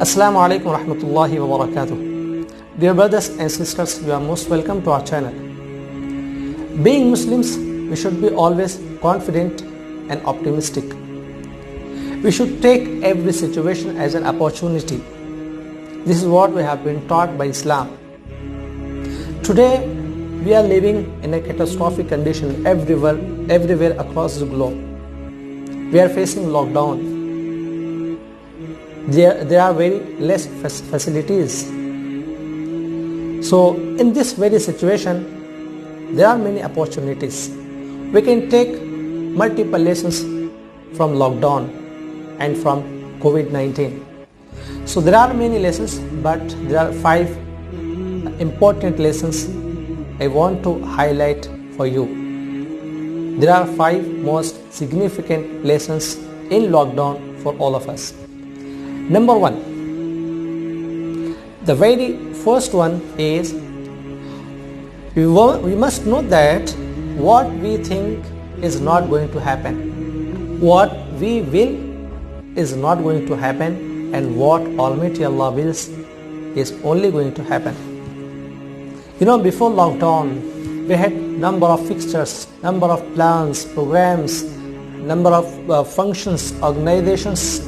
Assalamu alaikum warahmatullahi wabarakatuh. Dear brothers and sisters, you are most welcome to our channel. Being Muslims, we should be always confident and optimistic. We should take every situation as an opportunity. This is what we have been taught by Islam. Today, we are living in a catastrophic condition everywhere across the globe. We are facing lockdown. There are very less facilities. So in this very situation, there are many opportunities. We can take multiple lessons from lockdown and from COVID-19. So there are many lessons, but there are 5 important lessons I want to highlight for you. There are 5 most significant lessons in lockdown for all of us. Number 1, the very first one is we must know that what we think is not going to happen. What we will is not going to happen, and what Almighty Allah wills is only going to happen. Before lockdown, we had number of fixtures, number of plans, programs, number of functions, organizations,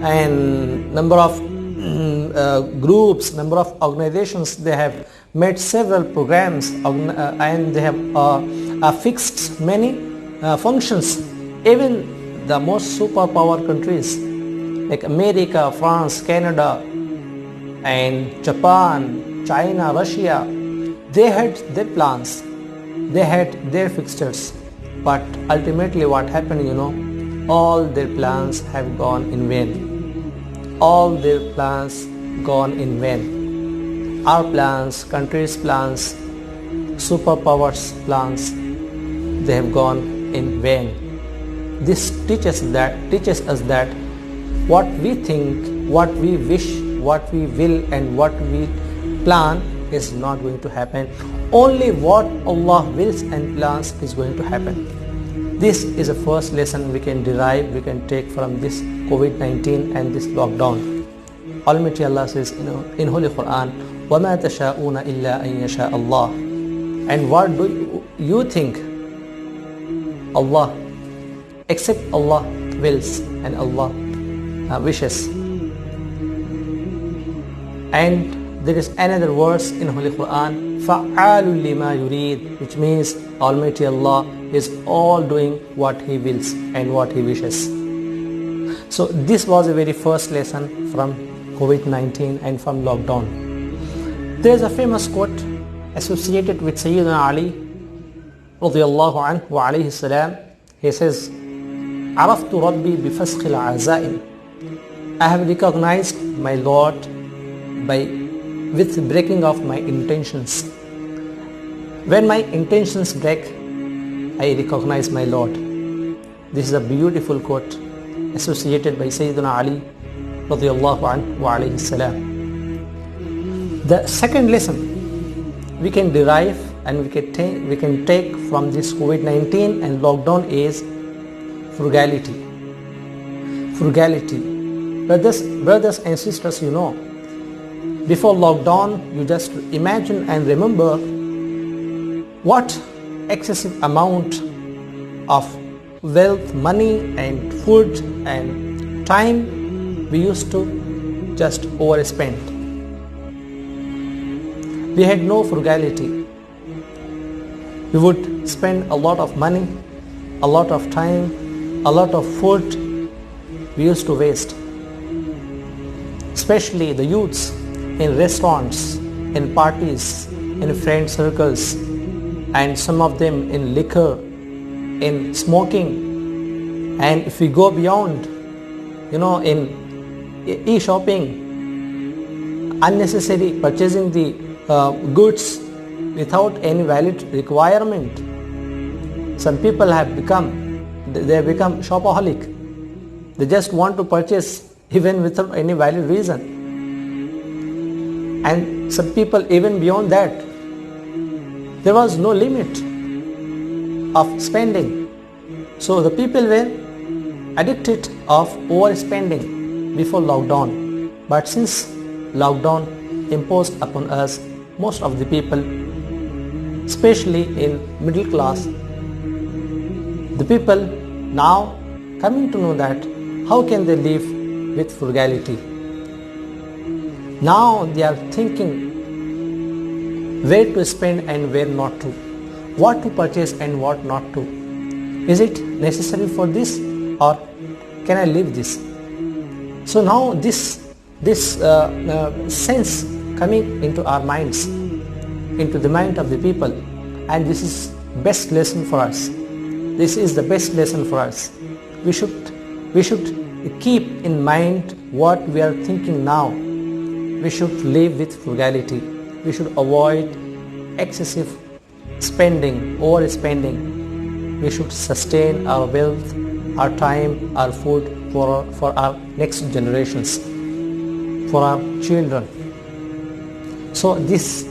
and number of groups, number of organizations. They have made several programs and they have fixed many functions. Even the most superpower countries like America, France, Canada, and Japan, China, Russia, they had their plans, they had their fixtures, but ultimately what happened, all their plans have gone in vain. All their plans gone in vain. Our plans, countries' plans, superpowers' plans, they have gone in vain. This teaches us that what we think, what we wish, what we will, and what we plan is not going to happen. Only what Allah wills and plans is going to happen. This is the first lesson we can derive, we can take from this COVID-19 and this lockdown. Almighty Allah says in Holy Quran, وَمَا تَشَاءُونَ إِلَّا أَن يَشَاءَ اللَّهُ. And what do you think? Allah, except Allah wills and Allah wishes. And there is another verse in Holy Quran, فَعَالٌ لِمَا يُرِيدُ, which means Almighty Allah is all doing what He wills and what He wishes. So this was the very first lesson from COVID-19 and from lockdown. There is a famous quote associated with Sayyidina Ali radiyallahu anhu wa alayhi salam. He says, عَرَفْتُ رَبِّي بِفَسْخِ الْعَزَائِمِ. I have recognized my Lord with breaking of my intentions. When my intentions break, I recognize my Lord. This is a beautiful quote associated by Sayyidina Ali radiyallahu anhu wa alayhi salam. The second lesson we can derive and we can take from this COVID-19 and lockdown is frugality. Frugality. Brothers and sisters, before lockdown, you just imagine and remember what excessive amount of wealth, money and food and time we used to just overspend. We had no frugality. We would spend a lot of money, a lot of time, a lot of food we used to waste. Especially the youths in restaurants, in parties, in friend circles, and some of them in liquor, in smoking. And if we go beyond, in e-shopping, unnecessary purchasing the goods without any valid requirement. Some people have become shopaholic. They just want to purchase even without any valid reason. And some people even beyond that. There was no limit of spending. So the people were addicted of overspending before lockdown. But since lockdown imposed upon us, most of the people, especially in middle class, the people now coming to know that how can they live with frugality. Now they are thinking where to spend and where not to, what to purchase and what not to. Is it necessary for this, or can I live this? So now this sense coming into our minds, into the mind of the people, and this is best lesson for us. This is the best lesson for us. We should keep in mind what we are thinking now. We should live with frugality. We should avoid excessive spending, overspending. We should sustain our wealth, our time, our food for our next generations, for our children. So this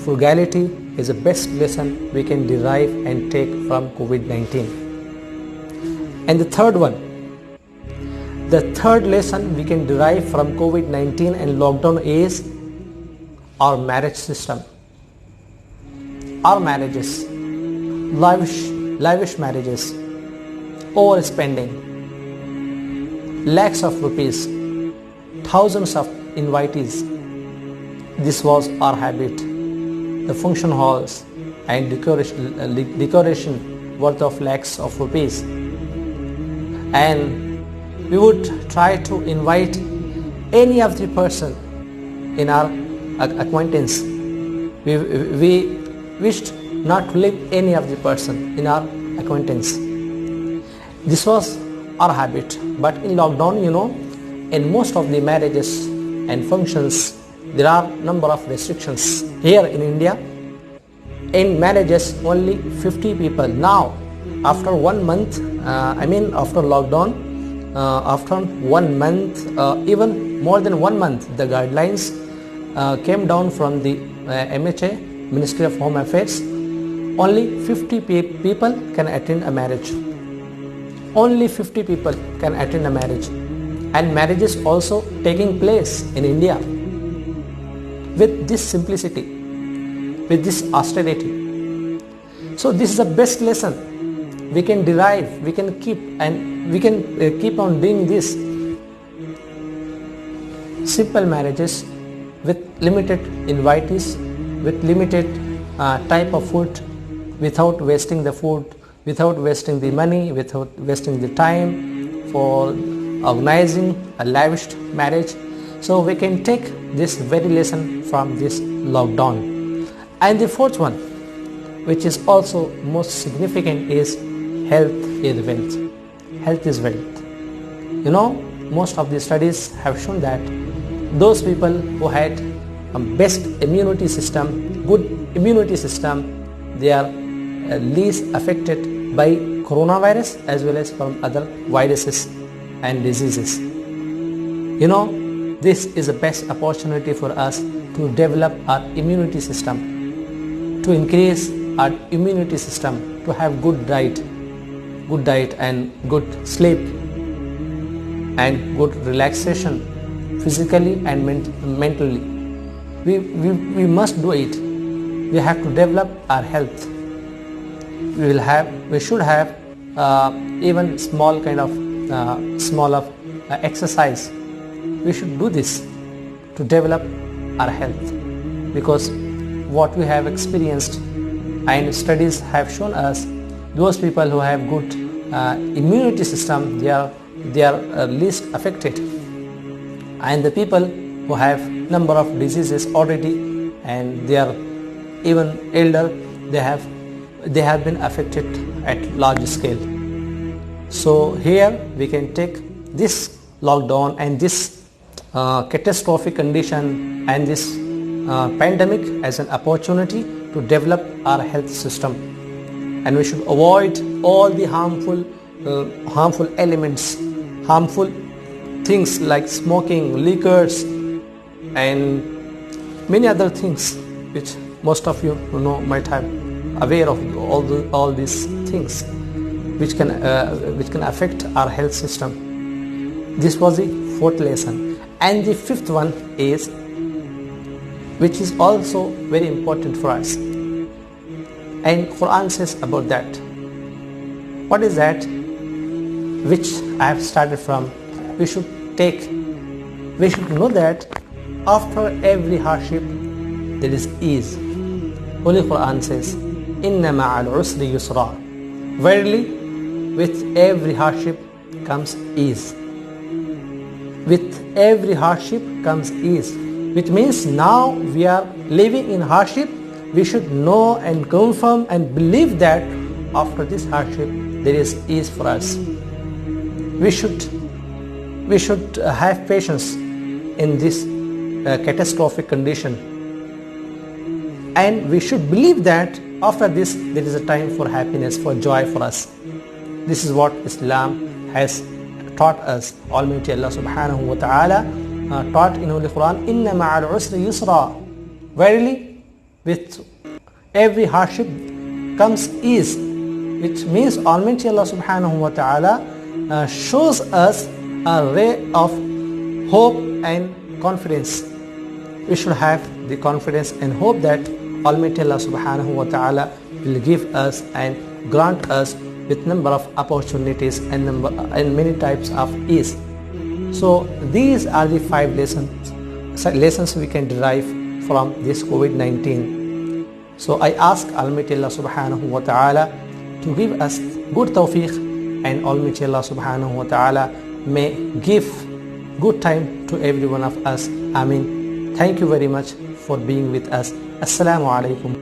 frugality is the best lesson we can derive and take from COVID-19. And the third lesson we can derive from COVID-19 and lockdown is our marriage system. Our marriages, lavish marriages, overspending, lakhs of rupees, thousands of invitees. This was our habit. The function halls and decoration worth of lakhs of rupees. And we would try to invite any of the person in our acquaintance. We wished not to leave any of the person in our acquaintance. This was our habit. But in lockdown, in most of the marriages and functions, there are number of restrictions. Here in India, in marriages only 50 people. Now, after 1 month, after lockdown, after 1 month, even more than 1 month, the guidelines came down from the MHA, Ministry of Home Affairs. Only 50 people can attend a marriage. Only 50 people can attend a marriage. And marriages also taking place in India with this simplicity, with this austerity. So this is the best lesson we can derive, we can keep, and we can keep on doing this. Simple marriages with limited invitees, with limited type of food, without wasting the food, without wasting the money, without wasting the time for organizing a lavish marriage. So we can take this very lesson from this lockdown. And the fourth one, which is also most significant, is health is wealth. Health is wealth. Most of the studies have shown that those people who had a best immunity system, good immunity system, they are least affected by coronavirus as well as from other viruses and diseases. This is the best opportunity for us to develop our immunity system, to increase our immunity system, to have good diet and good sleep and good relaxation physically and mentally. We must do it. We have to develop our health. We should have even small kind of exercise. We should do this to develop our health, because what we have experienced and studies have shown us, those people who have good immunity system, they are least affected, and the people who have number of diseases already and they are even elder, they have been affected at large scale. So here we can take this lockdown and this catastrophic condition and this pandemic as an opportunity to develop our health system, and we should avoid all the harmful elements, harmful things like smoking, liquors, and many other things which most of you might have aware of all these things which can affect our health system. This was the fourth lesson. And the fifth one is, which is also very important for us, and Quran says about that. What is that? Which I have started from. We should know that after every hardship there is ease. Holy Quran says, Inna ma'al usri yusra. Verily, with every hardship comes ease. With every hardship comes ease. Which means now we are living in hardship. We should know and confirm and believe that after this hardship there is ease for us. We should have patience in this catastrophic condition, and we should believe that after this there is a time for happiness, for joy for us. This is what Islam has taught us. Almighty Allah subhanahu wa ta'ala taught in Holy Quran, Inna ma'al usri yusra. Verily, with every hardship comes ease, which means Almighty Allah subhanahu wa ta'ala shows us a ray of hope and confidence. We should have the confidence and hope that Almighty Allah subhanahu wa ta'ala will give us and grant us with number of opportunities and many types of ease. So these are the 5 lessons we can derive from this COVID-19. So I ask Almighty Allah subhanahu wa ta'ala to give us good tawfiq, and Almighty Allah subhanahu wa ta'ala may give good time to every one of us. Ameen. Thank you very much for being with us. Assalamu alaikum.